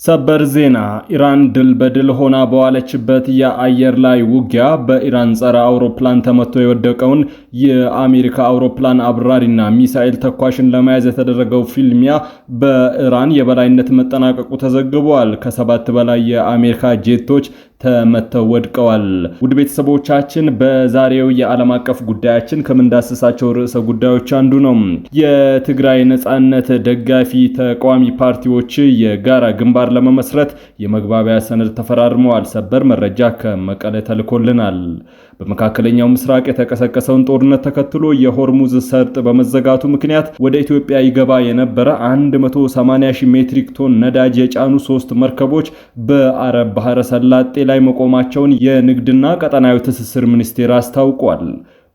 ሰበር ዜና ኢራን ድል በድል ሆና በዋለችበት የአየር ላይ ውጊያ በኢራን ጸረ አውሮፕላን ተመቶ የወደቀውን የአሜሪካ አውሮፕላን አብራሪና ሚሳኤል ተኳሽን ለመያዝ የተደረገው ፍልሚያ በኢራን የበላይነት መጠናቀቁ ተዘግቧል። ከ7 በላይ የአሜሪካ ጄቶች ተመተው ወድቀዋል። ውድ ቤተሰቦቻችን በዛሬው የዓለም አቀፍ ጉዳያችን ከምንዳስሳቸው ርዕሰ ጉዳዮች አንዱ ነው። የትግራይ ነጻነት ደጋፊ ተቃዋሚ ፓርቲዎች የጋራ ግንባር ለመመስረት የመግባቢያ ሰነድ ተፈራርመዋል። ሰበር መረጃ ከመቀለ ተልኮልናል። በመካከለኛው ምስራቅ የተቀሰቀሰውን ጦርነት ተከትሎ የሆርሙዝ ሰርጥ በመዘጋቱ ምክንያት ወደ ኢትዮጵያ ይገባ የነበረ 180,000 ሜትሪክ ቶን ነዳጅ የጫኑ 3 መርከቦች በአረብ ባህረ ሰላጤ ላይ መቆማቸውን የንግድና ቀጠናዊ ትስስር ሚኒስቴር አስታውቋል።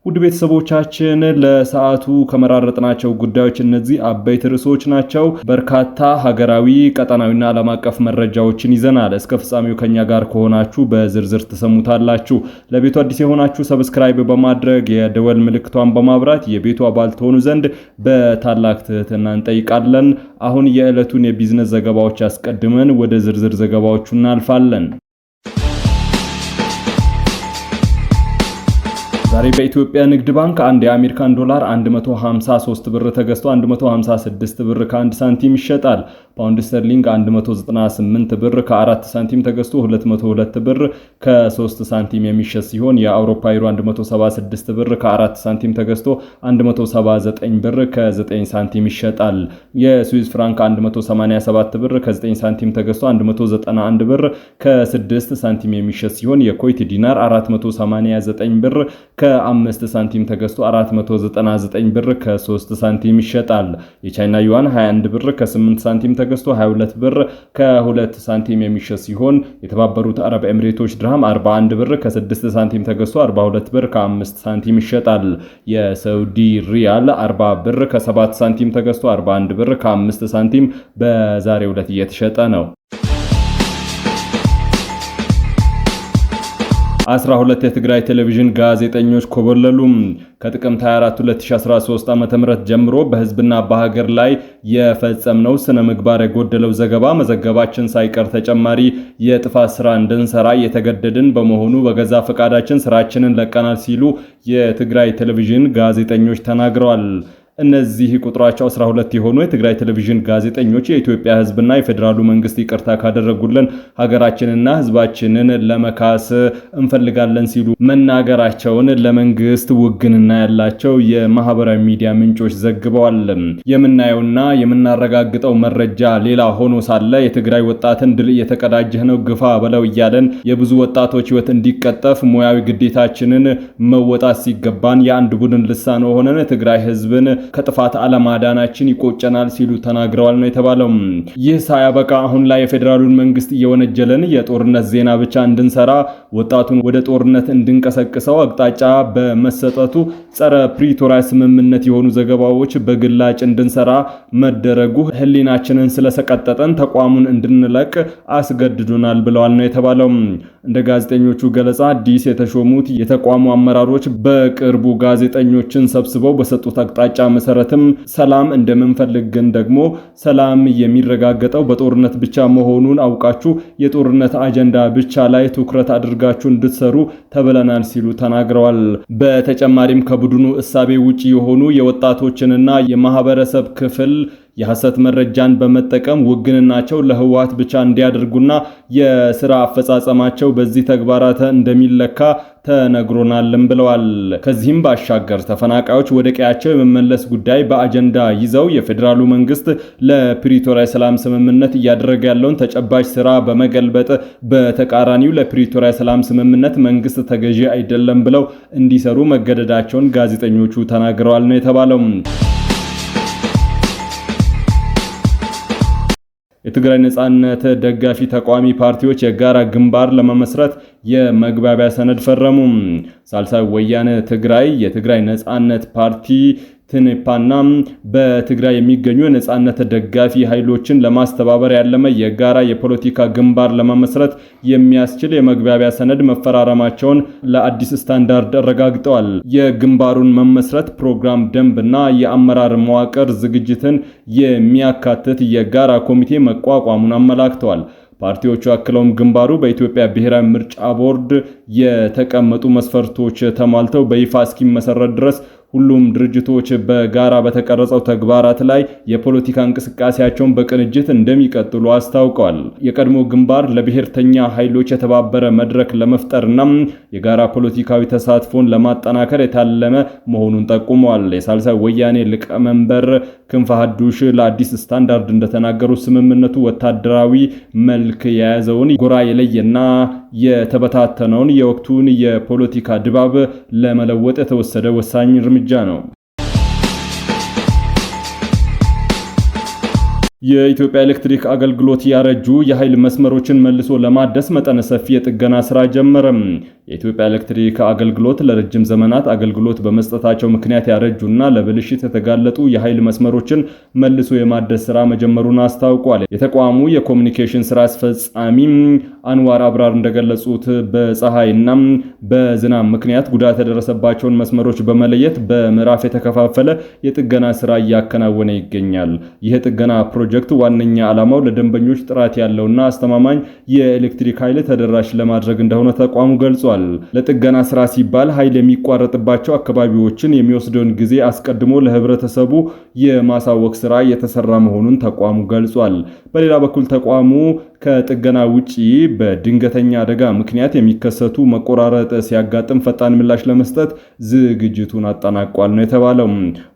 ውድ ቤተሰቦቻችን ለሰዓቱ ከመራረጥናቸው ጉዳዮች እነዚህ አበይት ርዕሶች ናቸው። በርካታ ሀገራዊ ቀጠናዊና ዓለም አቀፍ መረጃዎችን ይዘናል። እስከ ፍጻሜው ከኛ ጋር ከሆናችሁ በዝርዝር ተሰሙታላችሁ። ለቤቱ አዲስ የሆናችሁ ሰብስክራይብ በማድረግ የደወል ምልክቷን በማብራት የቤቱ አባል ትሆኑ ዘንድ በታላቅ ትህትና እንጠይቃለን። አሁን የዕለቱን የቢዝነስ ዘገባዎች አስቀድመን ወደ ዝርዝር ዘገባዎቹ እናልፋለን። ዛሬ በኢትዮጵያ ንግድ ባንክ አንድ የአሜሪካን ዶላር 153 ብር ተገዝቶ 156 ብር ከ1 ሳንቲም ይሸጣል። ፓውንድ ስተርሊንግ 198 ብር ከ4 ሳንቲም ተገዝቶ 202 ብር ከ3 ሳንቲም የሚሸጥ ሲሆን የአውሮፓ ዩሮ 176 ብር ከ4 ሳንቲም ተገዝቶ 179 ብር ከ9 ሳንቲም ይሸጣል። የስዊስ ፍራንክ 187 ብር ከ9 ሳንቲም ተገዝቶ 191 ብር ከ6 ሳንቲም የሚሸጥ ሲሆን የኩዌት ዲናር 489 ብር ከ5 ሳንቲም ተገዝቶ 499 ብር ከ3 ሳንቲም ይሸጣል። የቻይና ዩዋን 21 ብር ከ8 ሳንቲም ተገዝቶ 22 ብር ከ2 ሳንቲም የሚሸጥ ሲሆን የተባበሩት አረብ ኤሚሬቶች ድርሃም 41 ብር ከ6 ሳንቲም ተገዝቶ 42 ብር ከ5 ሳንቲም ይሸጣል። የሳውዲ ሪያል 40 ብር ከ7 ሳንቲም ተገዝቶ 41 ብር ከ5 ሳንቲም በዛሬው ዕለት እየተሸጠ ነው። 12 የትግራይ ቴሌቪዥን ጋዜጠኞች ኮበለሉ። ከጥቅምት 24 2013 ዓ.ም ጀምሮ በህዝብና በሀገር ላይ የፈጸምነው ስነ ምግባር የጎደለው ዘገባ መዘገባችን ሳይቀር ተጨማሪ የጥፋት ስራ እንድንሰራ የተገደድን በመሆኑ በገዛ ፈቃዳችን ስራችንን ለቀናል ሲሉ የትግራይ ቴሌቪዥን ጋዜጠኞች ተናግረዋል። እነዚህ ቁጥራቸው 12 የሆኑ የትግራይ ቴሌቪዥን ጋዜጠኞች የኢትዮጵያ ህዝብና የፌዴራሉ መንግስት ይቅርታ ካደረጉልን ሀገራችንና ህዝባችንን ለመካስ እንፈልጋለን ሲሉ መናገራቸውን ለመንግስት ውግንና ያላቸው የማህበራዊ ሚዲያ ምንጮች ዘግበዋል። የምናየውና የምናረጋግጠው መረጃ ሌላ ሆኖ ሳለ የትግራይ ወጣትን ድል እየተቀዳጀህ ነው ግፋ በለው እያለን የብዙ ወጣቶች ህይወት እንዲቀጠፍ ሙያዊ ግዴታችንን መወጣት ሲገባን የአንድ ቡድን ልሳን ሆነን ትግራይ ህዝብን ከጥፋት አለማዳናችን ይቆጨናል ሲሉ ተናግረዋል ነው የተባለው። ይህ ሳያበቃ አሁን ላይ የፌዴራሉን መንግስት እየወነጀለን የጦርነት ዜና ብቻ እንድንሰራ ወጣቱን ወደ ጦርነት እንድንቀሰቅሰው አቅጣጫ በመሰጠቱ ጸረ ፕሪቶሪያ ስምምነት የሆኑ ዘገባዎች በግላጭ እንድንሰራ መደረጉ ህሊናችንን ስለሰቀጠጠን ተቋሙን እንድንለቅ አስገድዶናል ብለዋል ነው የተባለው። እንደ ጋዜጠኞቹ ገለጻ አዲስ የተሾሙት የተቋሙ አመራሮች በቅርቡ ጋዜጠኞችን ሰብስበው በሰጡት አቅጣጫ መሰረትም ሰላም እንደምንፈልግ ግን ደግሞ ሰላም የሚረጋገጠው በጦርነት ብቻ መሆኑን አውቃችሁ የጦርነት አጀንዳ ብቻ ላይ ትኩረት አድርጋችሁ እንድትሰሩ ተብለናል ሲሉ ተናግረዋል። በተጨማሪም ከቡድኑ እሳቤ ውጪ የሆኑ የወጣቶችንና የማህበረሰብ ክፍል የሐሰት መረጃን በመጠቀም ውግንናቸው ለህወሓት ብቻ እንዲያደርጉና የሥራ አፈጻጸማቸው በዚህ ተግባራት እንደሚለካ ተነግሮናልም ብለዋል። ከዚህም ባሻገር ተፈናቃዮች ወደ ቀያቸው የመመለስ ጉዳይ በአጀንዳ ይዘው የፌዴራሉ መንግስት ለፕሪቶሪያ ሰላም ስምምነት እያደረገ ያለውን ተጨባጭ ስራ በመገልበጥ በተቃራኒው ለፕሪቶሪያ ሰላም ስምምነት መንግስት ተገዢ አይደለም ብለው እንዲሰሩ መገደዳቸውን ጋዜጠኞቹ ተናግረዋል ነው የተባለው። የትግራይ ነጻነት ደጋፊ ተቃዋሚ ፓርቲዎች የጋራ ግንባር ለመመስረት የመግባቢያ ሰነድ ፈረሙ። ሳልሳይ ወያነ ትግራይ፣ የትግራይ ነጻነት ፓርቲ ትንፓና በትግራይ የሚገኙ የነጻነት ደጋፊ ኃይሎችን ለማስተባበር ያለመ የጋራ የፖለቲካ ግንባር ለመመስረት የሚያስችል የመግባቢያ ሰነድ መፈራረማቸውን ለአዲስ ስታንዳርድ አረጋግጠዋል። የግንባሩን መመስረት ፕሮግራም፣ ደንብና የአመራር መዋቅር ዝግጅትን የሚያካትት የጋራ ኮሚቴ መቋቋሙን አመላክተዋል። ፓርቲዎቹ አክለውም ግንባሩ በኢትዮጵያ ብሔራዊ ምርጫ ቦርድ የተቀመጡ መስፈርቶች ተሟልተው በይፋ እስኪመሰረት ድረስ ሁሉም ድርጅቶች በጋራ በተቀረጸው ተግባራት ላይ የፖለቲካ እንቅስቃሴያቸውን በቅንጅት እንደሚቀጥሉ አስታውቀዋል። የቀድሞ ግንባር ለብሔርተኛ ኃይሎች የተባበረ መድረክ ለመፍጠርና የጋራ ፖለቲካዊ ተሳትፎን ለማጠናከር የታለመ መሆኑን ጠቁመዋል። የሳልሳይ ወያኔ ሊቀመንበር ክንፈ ሀዱሽ ለአዲስ ስታንዳርድ እንደተናገሩ ስምምነቱ ወታደራዊ መልክ የያዘውን ጎራ የለየና የተበታተነውን የወቅቱን የፖለቲካ ድባብ ለመለወጥ የተወሰደ ወሳኝ እርምጃ ነው። የኢትዮጵያ ኤሌክትሪክ አገልግሎት ያረጁ የኃይል መስመሮችን መልሶ ለማደስ መጠነ ሰፊ የጥገና ስራ ጀመረ። የኢትዮጵያ ኤሌክትሪክ አገልግሎት ለረጅም ዘመናት አገልግሎት በመስጠታቸው ምክንያት ያረጁና ለብልሽት የተጋለጡ የኃይል መስመሮችን መልሶ የማደስ ስራ መጀመሩን አስታውቋል። የተቋሙ የኮሙኒኬሽን ስራ አስፈጻሚ አንዋር አብራር እንደገለጹት በፀሐይና በዝናብ ምክንያት ጉዳት የደረሰባቸውን መስመሮች በመለየት በምዕራፍ የተከፋፈለ የጥገና ስራ እያከናወነ ይገኛል። ይህ ጥገና ፕሮጀክት ዋነኛ ዓላማው ለደንበኞች ጥራት ያለውና አስተማማኝ የኤሌክትሪክ ኃይል ተደራሽ ለማድረግ እንደሆነ ተቋሙ ገልጿል። ለጥገና ስራ ሲባል ኃይል የሚቋረጥባቸው አካባቢዎችን የሚወስደውን ጊዜ አስቀድሞ ለህብረተሰቡ የማሳወቅ ስራ የተሰራ መሆኑን ተቋሙ ገልጿል። በሌላ በኩል ተቋሙ ከጥገና ውጪ በድንገተኛ አደጋ ምክንያት የሚከሰቱ መቆራረጥ ሲያጋጥም ፈጣን ምላሽ ለመስጠት ዝግጅቱን አጠናቋል ነው የተባለው።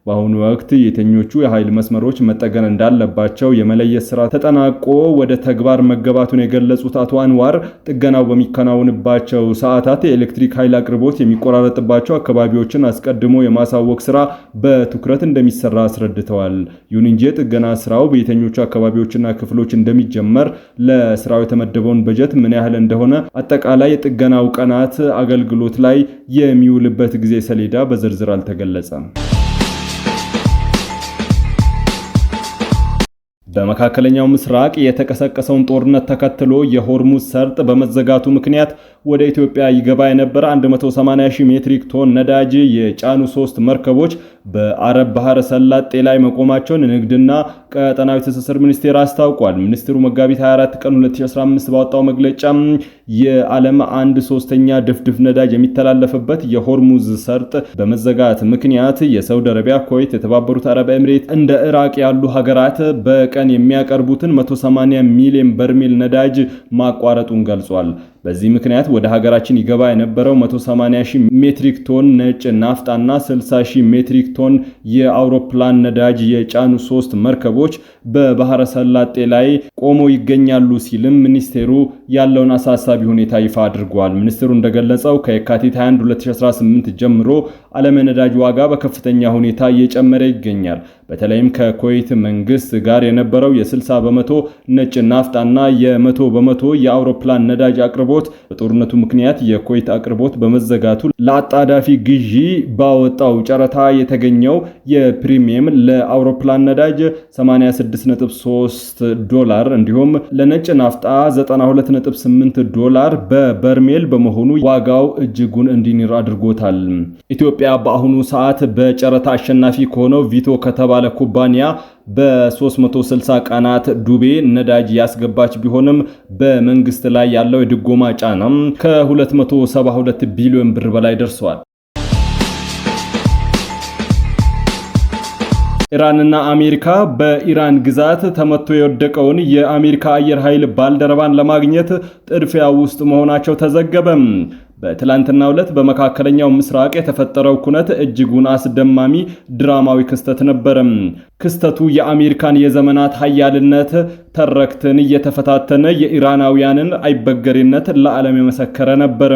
በአሁኑ ወቅት የትኞቹ የኃይል መስመሮች መጠገን እንዳለባቸው የመለየት ስራ ተጠናቆ ወደ ተግባር መገባቱን የገለጹት አቶ አንዋር ጥገናው በሚከናወንባቸው ሰዓታት የኤሌክትሪክ ኃይል አቅርቦት የሚቆራረጥባቸው አካባቢዎችን አስቀድሞ የማሳወቅ ስራ በትኩረት እንደሚሰራ አስረድተዋል። ይሁን እንጂ ጥገና ስራው በየትኞቹ አካባቢዎችና ክፍሎች እንደሚጀመር ለስራው የተመደበውን በጀት ምን ያህል እንደሆነ አጠቃላይ የጥገናው ቀናት አገልግሎት ላይ የሚውልበት ጊዜ ሰሌዳ በዝርዝር አልተገለጸም። በመካከለኛው ምስራቅ የተቀሰቀሰውን ጦርነት ተከትሎ የሆርሙዝ ሰርጥ በመዘጋቱ ምክንያት ወደ ኢትዮጵያ ይገባ የነበረ 180,000 ሜትሪክ ቶን ነዳጅ የጫኑ 3 መርከቦች በአረብ ባህረ ሰላጤ ላይ መቆማቸውን ንግድና ቀጠናዊ ትስስር ሚኒስቴር አስታውቋል። ሚኒስትሩ መጋቢት 24 ቀን 2015 ባወጣው መግለጫ የዓለም 1/3 ድፍድፍ ነዳጅ የሚተላለፍበት የሆርሙዝ ሰርጥ በመዘጋት ምክንያት የሳውዲ አረቢያ፣ ኩዌት፣ የተባበሩት አረብ ኤምሬት እንደ ኢራቅ ያሉ ሀገራት በቀን የሚያቀርቡትን 180 ሚሊዮን በርሜል ነዳጅ ማቋረጡን ገልጿል። በዚህ ምክንያት ወደ ሀገራችን ይገባ የነበረው 180,000 ሜትሪክ ቶን ነጭ ናፍጣና 60,000 ሜትሪክ ቶን የአውሮፕላን ነዳጅ የጫኑ 3 መርከቦች በባህረ ሰላጤ ላይ ቆመው ይገኛሉ ሲልም ሚኒስቴሩ ያለውን አሳሳቢ ሁኔታ ይፋ አድርጓል። ሚኒስቴሩ እንደገለጸው ከየካቲት 21 2018 ጀምሮ ዓለም የነዳጅ ዋጋ በከፍተኛ ሁኔታ እየጨመረ ይገኛል። በተለይም ከኩዌት መንግስት ጋር የነበረው የ60 በመቶ ነጭ ናፍጣና የ100 በመቶ የአውሮፕላን ነዳጅ አቅርቦት በጦርነቱ ምክንያት የኩዌት አቅርቦት በመዘጋቱ ለአጣዳፊ ግዢ ባወጣው ጨረታ የተገኘው የፕሪሚየም ለአውሮፕላን ነዳጅ $86.3 እንዲሁም ለነጭ ናፍጣ $92.8 በበርሜል በመሆኑ ዋጋው እጅጉን እንዲንር አድርጎታል። ኢትዮጵያ በአሁኑ ሰዓት በጨረታ አሸናፊ ከሆነው ቪቶ ከተባለ ኩባንያ በ360 ቀናት ዱቤ ነዳጅ ያስገባች ቢሆንም በመንግስት ላይ ያለው የድጎማ ጫናም ከ272 ቢሊዮን ብር በላይ ደርሷል። ኢራንና አሜሪካ በኢራን ግዛት ተመቶ የወደቀውን የአሜሪካ አየር ኃይል ባልደረባን ለማግኘት ጥድፊያ ውስጥ መሆናቸው ተዘገበ። በትላንትናው ዕለት በመካከለኛው ምስራቅ የተፈጠረው ኩነት እጅጉን አስደማሚ ድራማዊ ክስተት ነበር። ክስተቱ የአሜሪካን የዘመናት ኃያልነት ተረክትን እየተፈታተነ የኢራናውያንን አይበገሬነት ለዓለም የመሰከረ ነበር።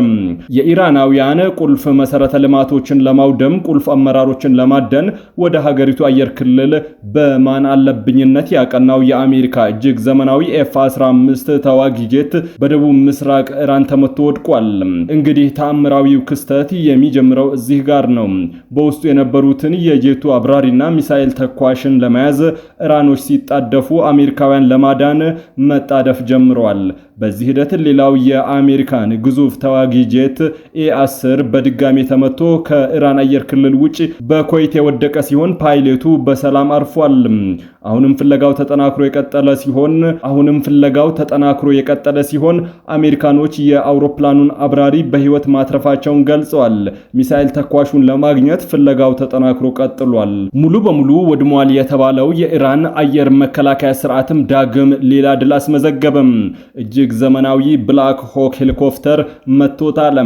የኢራናውያን ቁልፍ መሰረተ ልማቶችን ለማውደም፣ ቁልፍ አመራሮችን ለማደን ወደ ሀገሪቱ አየር ክልል በማን አለብኝነት ያቀናው የአሜሪካ እጅግ ዘመናዊ ኤፍ-15 ተዋጊ ጄት በደቡብ ምስራቅ ኢራን ተመቶ ወድቋል። እንግዲህ ተአምራዊው ክስተት የሚጀምረው እዚህ ጋር ነው። በውስጡ የነበሩትን የጄቱ አብራሪና ሚሳኤል ተኳሽን ለመያዝ ኢራኖች ሲጣደፉ አሜሪካውያን ለማዳን መጣደፍ ጀምረዋል። በዚህ ሂደት ሌላው የአሜሪካን ግዙፍ ተዋጊ ጄት ኤ10 በድጋሚ ተመቶ ከኢራን አየር ክልል ውጪ በኩዌት የወደቀ ሲሆን ፓይለቱ በሰላም አርፏል። አሁንም ፍለጋው ተጠናክሮ የቀጠለ ሲሆን አሜሪካኖች የአውሮፕላኑን አብራሪ በህይወት ማትረፋቸውን ገልጸዋል። ሚሳኤል ተኳሹን ለማግኘት ፍለጋው ተጠናክሮ ቀጥሏል። ሙሉ በሙሉ ወድሟል የተባለው የኢራን አየር መከላከያ ስርዓትም ዳግም ሌላ ድል አስመዘገበም። እጅግ ዘመናዊ ብላክ ሆክ ሄሊኮፕተር መጥቶታል።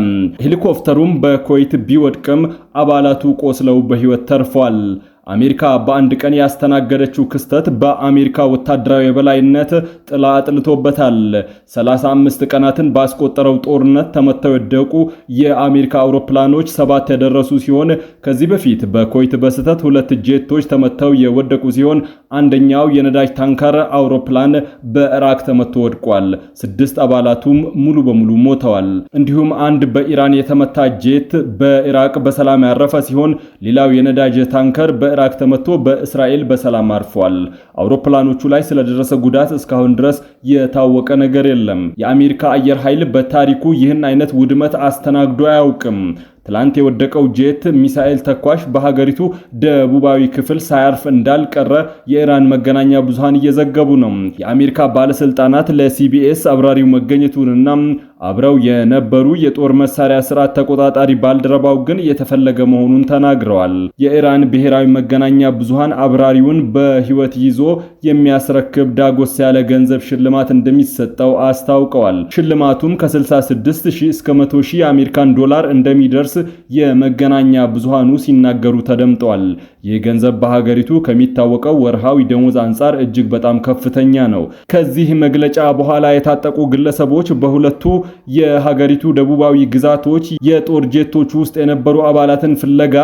ሄሊኮፕተሩም በኩዌት ቢወድቅም አባላቱ ቆስለው በህይወት ተርፏል። አሜሪካ በአንድ ቀን ያስተናገደችው ክስተት በአሜሪካ ወታደራዊ የበላይነት ጥላ አጥልቶበታል። 35 ቀናትን ባስቆጠረው ጦርነት ተመተው የወደቁ የአሜሪካ አውሮፕላኖች 7 የደረሱ ሲሆን ከዚህ በፊት በኩዌት በስህተት 2 ጄቶች ተመተው የወደቁ ሲሆን አንደኛው የነዳጅ ታንከር አውሮፕላን በኢራቅ ተመቶ ወድቋል። 6 አባላቱም ሙሉ በሙሉ ሞተዋል። እንዲሁም አንድ በኢራን የተመታ ጄት በኢራቅ በሰላም ያረፈ ሲሆን ሌላው የነዳጅ ታንከር በኢራቅ ተመቶ በእስራኤል በሰላም አርፏል። አውሮፕላኖቹ ላይ ስለደረሰ ጉዳት እስካሁን ድረስ የታወቀ ነገር የለም። የአሜሪካ አየር ኃይል በታሪኩ ይህን አይነት ውድመት አስተናግዶ አያውቅም። ትላንት የወደቀው ጄት ሚሳኤል ተኳሽ በሀገሪቱ ደቡባዊ ክፍል ሳያርፍ እንዳልቀረ የኢራን መገናኛ ብዙሃን እየዘገቡ ነው። የአሜሪካ ባለስልጣናት ለሲቢኤስ አብራሪው መገኘቱንና አብረው የነበሩ የጦር መሳሪያ ስርዓት ተቆጣጣሪ ባልደረባው ግን የተፈለገ መሆኑን ተናግረዋል። የኢራን ብሔራዊ መገናኛ ብዙሃን አብራሪውን በህይወት ይዞ የሚያስረክብ ዳጎስ ያለ ገንዘብ ሽልማት እንደሚሰጠው አስታውቀዋል። ሽልማቱም ከ66,000 እስከ 100,000 የአሜሪካን ዶላር እንደሚደርስ የመገናኛ ብዙሃኑ ሲናገሩ ተደምጠዋል። ይህ ገንዘብ በሀገሪቱ ከሚታወቀው ወርሃዊ ደሞዝ አንጻር እጅግ በጣም ከፍተኛ ነው። ከዚህ መግለጫ በኋላ የታጠቁ ግለሰቦች በሁለቱ የሀገሪቱ ደቡባዊ ግዛቶች የጦር ጄቶች ውስጥ የነበሩ አባላትን ፍለጋ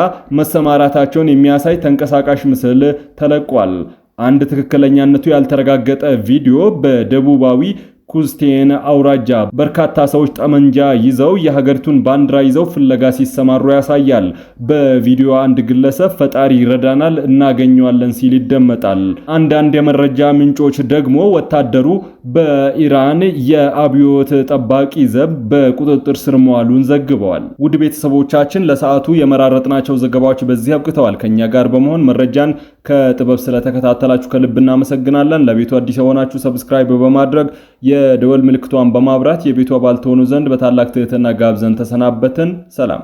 መሰማራታቸውን የሚያሳይ ተንቀሳቃሽ ምስል ተለቋል። አንድ ትክክለኛነቱ ያልተረጋገጠ ቪዲዮ በደቡባዊ ኩስቴን አውራጃ በርካታ ሰዎች ጠመንጃ ይዘው የሀገሪቱን ባንዲራ ይዘው ፍለጋ ሲሰማሩ ያሳያል። በቪዲዮ አንድ ግለሰብ ፈጣሪ ይረዳናል እናገኘዋለን ሲል ይደመጣል። አንዳንድ የመረጃ ምንጮች ደግሞ ወታደሩ በኢራን የአብዮት ጠባቂ ዘብ በቁጥጥር ስር መዋሉን ዘግበዋል። ውድ ቤተሰቦቻችን ለሰዓቱ የመራረጥናቸው ዘገባዎች በዚህ አብቅተዋል። ከኛ ጋር በመሆን መረጃን ከጥበብ ስለተከታተላችሁ ከልብ እናመሰግናለን። ለቤቱ አዲስ የሆናችሁ ሰብስክራይብ በማድረግ የደወል ምልክቷን በማብራት የቤቱ አባል ትሆኑ ዘንድ በታላቅ ትህትና ጋብዘን ተሰናበትን። ሰላም።